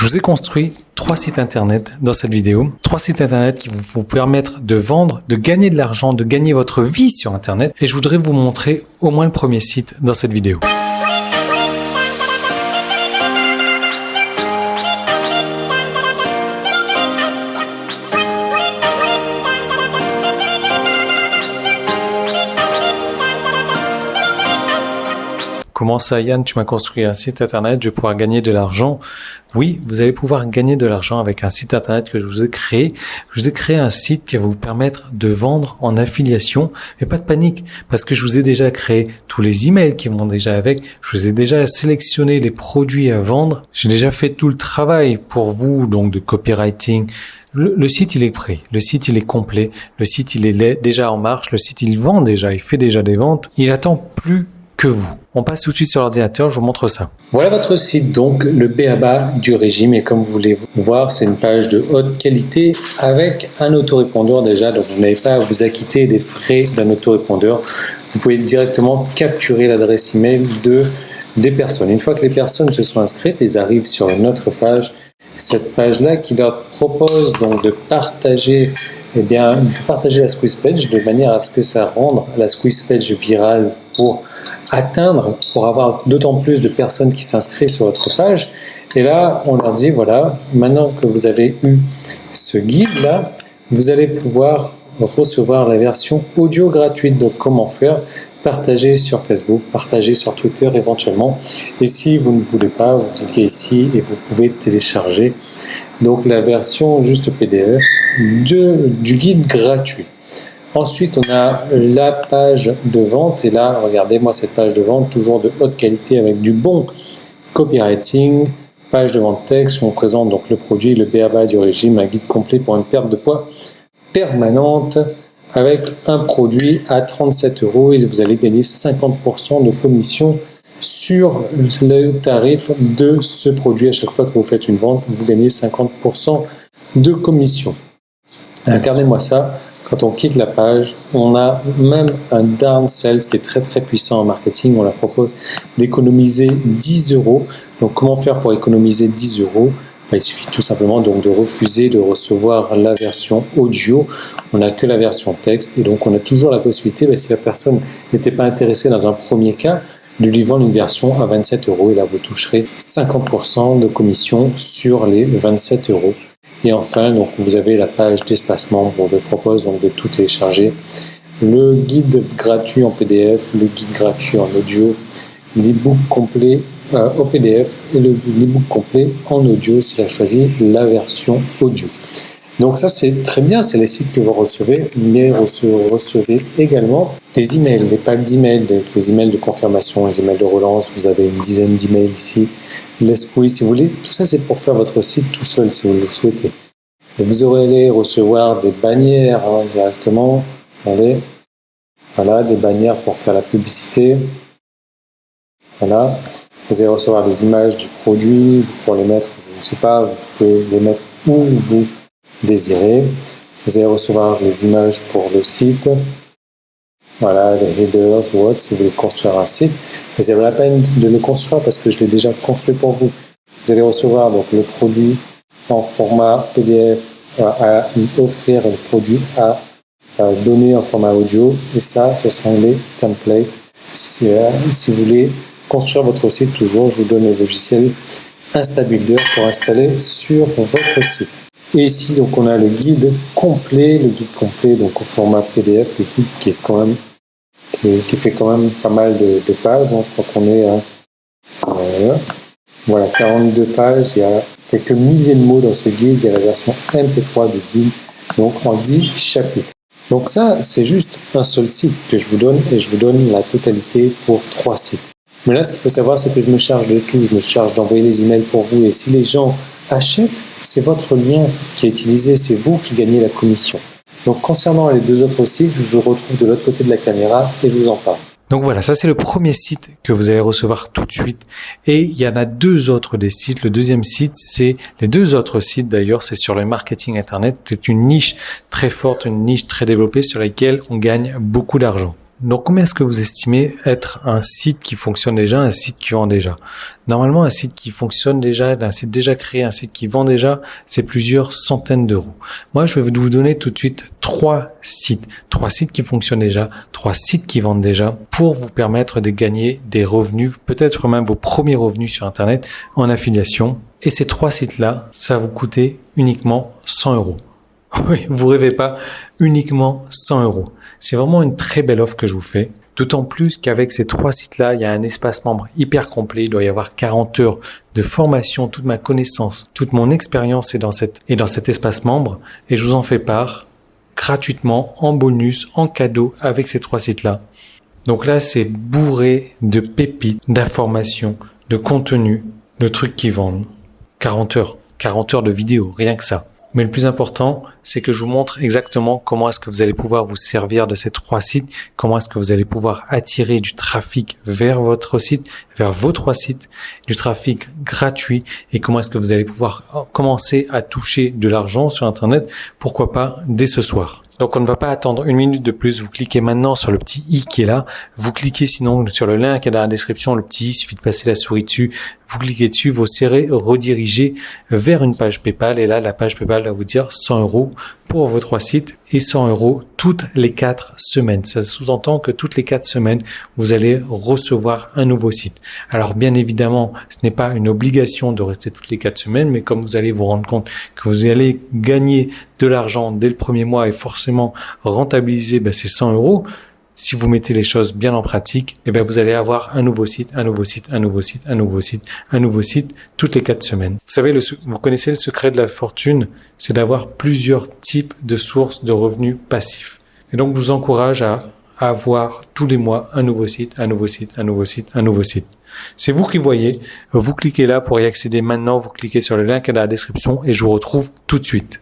Je vous ai construit 3 sites internet dans cette vidéo. 3 sites internet qui vont vous permettre de vendre, de gagner de l'argent, de gagner votre vie sur internet. Et je voudrais vous montrer au moins le premier site dans cette vidéo. Comment ça, Yann, tu m'as construit un site internet, je vais pouvoir gagner de l'argent? Oui, vous allez pouvoir gagner de l'argent avec un site internet que je vous ai créé. Je vous ai créé un site qui va vous permettre de vendre en affiliation. Mais pas de panique, parce que je vous ai déjà créé tous les emails qui vont déjà avec. Je vous ai déjà sélectionné les produits à vendre. J'ai déjà fait tout le travail pour vous, donc de copywriting. Le site, il est prêt. Le site, il est complet. Le site, il est déjà en marche. Le site, il vend déjà. Il fait déjà des ventes. Il attend plus que vous. On passe tout de suite sur l'ordinateur, je vous montre ça. Voilà votre site, donc le b.a.-ba du régime. Et comme vous voulez voir, c'est une page de haute qualité avec un autorépondeur déjà. Donc vous n'avez pas à vous acquitter des frais d'un autorépondeur. Vous pouvez directement capturer l'adresse email des personnes. Une fois que les personnes se sont inscrites, elles arrivent sur notre page. Cette page-là qui leur propose donc de partager la squeeze page de manière à ce que ça rende la squeeze page virale pour avoir d'autant plus de personnes qui s'inscrivent sur votre page. Et là, on leur dit, voilà, maintenant que vous avez eu ce guide-là, vous allez pouvoir recevoir la version audio gratuite. Donc, comment faire? Partager sur Facebook, partager sur Twitter éventuellement. Et si vous ne voulez pas, vous cliquez ici et vous pouvez télécharger donc la version juste PDF du guide gratuit. Ensuite, on a la page de vente. Et là, regardez-moi cette page de vente, toujours de haute qualité avec du bon copywriting. Page de vente texte, on présente donc le produit, le b.a.-ba du régime, un guide complet pour une perte de poids permanente avec un produit à 37 € et vous allez gagner 50% de commission sur le tarif de ce produit. À chaque fois que vous faites une vente, vous gagnez 50% de commission. Regardez-moi ça. Quand on quitte la page, on a même un down sell qui est très très puissant en marketing. On leur propose d'économiser 10 €. Donc comment faire pour économiser 10 €? Il suffit tout simplement donc de refuser de recevoir la version audio. On n'a que la version texte et donc on a toujours la possibilité, si la personne n'était pas intéressée dans un premier cas, de lui vendre une version à 27 € et là vous toucherez 50% de commission sur les 27 €. Et enfin, donc, vous avez la page d'espacement. On vous propose donc de tout télécharger. Le guide gratuit en PDF, le guide gratuit en audio, l'e-book complet au PDF et l'e-book complet en audio si vous avez choisi la version audio. Donc ça, c'est très bien, c'est les sites que vous recevez, mais vous recevez également des emails, des packs d'emails, des emails de confirmation, des emails de relance. Vous avez une dizaine d'emails ici. Les squeeze, si vous voulez. Tout ça, c'est pour faire votre site tout seul, si vous le souhaitez. Et vous aurez recevoir des bannières directement. Regardez. Voilà, des bannières pour faire la publicité. Voilà. Vous allez recevoir des images du produit pour les mettre, je ne sais pas, vous pouvez les mettre où vous désirez. Vous allez recevoir les images pour le site. Voilà, les headers ou autre, si vous voulez construire un site. Mais ça vaut la peine de le construire parce que je l'ai déjà construit pour vous. Vous allez recevoir donc le produit en format PDF, à offrir le produit à donner en format audio. Et ça, ce sont les templates. Si vous voulez construire votre site, toujours, je vous donne le logiciel Instabuilder pour installer sur votre site. Et ici, donc, on a le guide complet donc au format PDF, le guide qui est qui fait quand même pas mal de pages. Je crois qu'on est à 42 pages. Il y a quelques milliers de mots dans ce guide. Il y a la version MP3 du guide, donc en 10 chapitres. Donc ça, c'est juste un seul site que je vous donne et je vous donne la totalité pour 3 sites. Mais là, ce qu'il faut savoir, c'est que je me charge de tout. Je me charge d'envoyer les emails pour vous. Et si les gens achètent, c'est votre lien qui est utilisé. C'est vous qui gagnez la commission. Donc, concernant les 2 autres sites, je vous retrouve de l'autre côté de la caméra et je vous en parle. Donc voilà, ça c'est le premier site que vous allez recevoir tout de suite. Et il y en a 2 autres des sites. Le deuxième site, c'est les 2 autres sites d'ailleurs, c'est sur le marketing internet. C'est une niche très forte, une niche très développée sur laquelle on gagne beaucoup d'argent. Donc, combien est-ce que vous estimez être un site qui fonctionne déjà, un site qui vend déjà? Normalement, un site qui fonctionne déjà, un site déjà créé, un site qui vend déjà, c'est plusieurs centaines d'euros. Moi, je vais vous donner tout de suite 3 sites qui fonctionnent déjà, 3 sites qui vendent déjà pour vous permettre de gagner des revenus, peut-être même vos premiers revenus sur Internet en affiliation. Et ces 3 sites-là, ça va vous coûter uniquement 100 euros. Oui, vous rêvez pas, uniquement 100 euros. C'est vraiment une très belle offre que je vous fais. D'autant plus qu'avec ces 3 sites-là, il y a un espace membre hyper complet. Il doit y avoir 40 heures de formation, toute ma connaissance, toute mon expérience est dans cet espace membre. Et je vous en fais part gratuitement, en bonus, en cadeau avec ces 3 sites-là. Donc là, c'est bourré de pépites, d'informations, de contenu, de trucs qui vendent. 40 heures de vidéo, rien que ça. Mais le plus important, c'est que je vous montre exactement comment est-ce que vous allez pouvoir vous servir de ces 3 sites, comment est-ce que vous allez pouvoir attirer du trafic vers votre site, vers vos 3 sites, du trafic gratuit et comment est-ce que vous allez pouvoir commencer à toucher de l'argent sur Internet, pourquoi pas dès ce soir. Donc on ne va pas attendre une minute de plus, vous cliquez maintenant sur le petit i qui est là, vous cliquez sinon sur le lien qui est dans la description, le petit i, il suffit de passer la souris dessus, vous cliquez dessus, vous serez redirigé vers une page PayPal et là la page PayPal va vous dire 100 euros pour vos 3 sites et 100 euros toutes les 4 semaines. Ça sous-entend que toutes les 4 semaines, vous allez recevoir un nouveau site. Alors bien évidemment, ce n'est pas une obligation de rester toutes les 4 semaines, mais comme vous allez vous rendre compte que vous allez gagner de l'argent dès le premier mois et forcément rentabiliser ces 100 euros, si vous mettez les choses bien en pratique, vous allez avoir un nouveau site toutes les 4 semaines. Vous savez, vous connaissez le secret de la fortune, c'est d'avoir plusieurs types de sources de revenus passifs. Et donc, je vous encourage à avoir tous les mois un nouveau site. C'est vous qui voyez. Vous cliquez là pour y accéder maintenant. Vous cliquez sur le lien qui est dans la description et je vous retrouve tout de suite.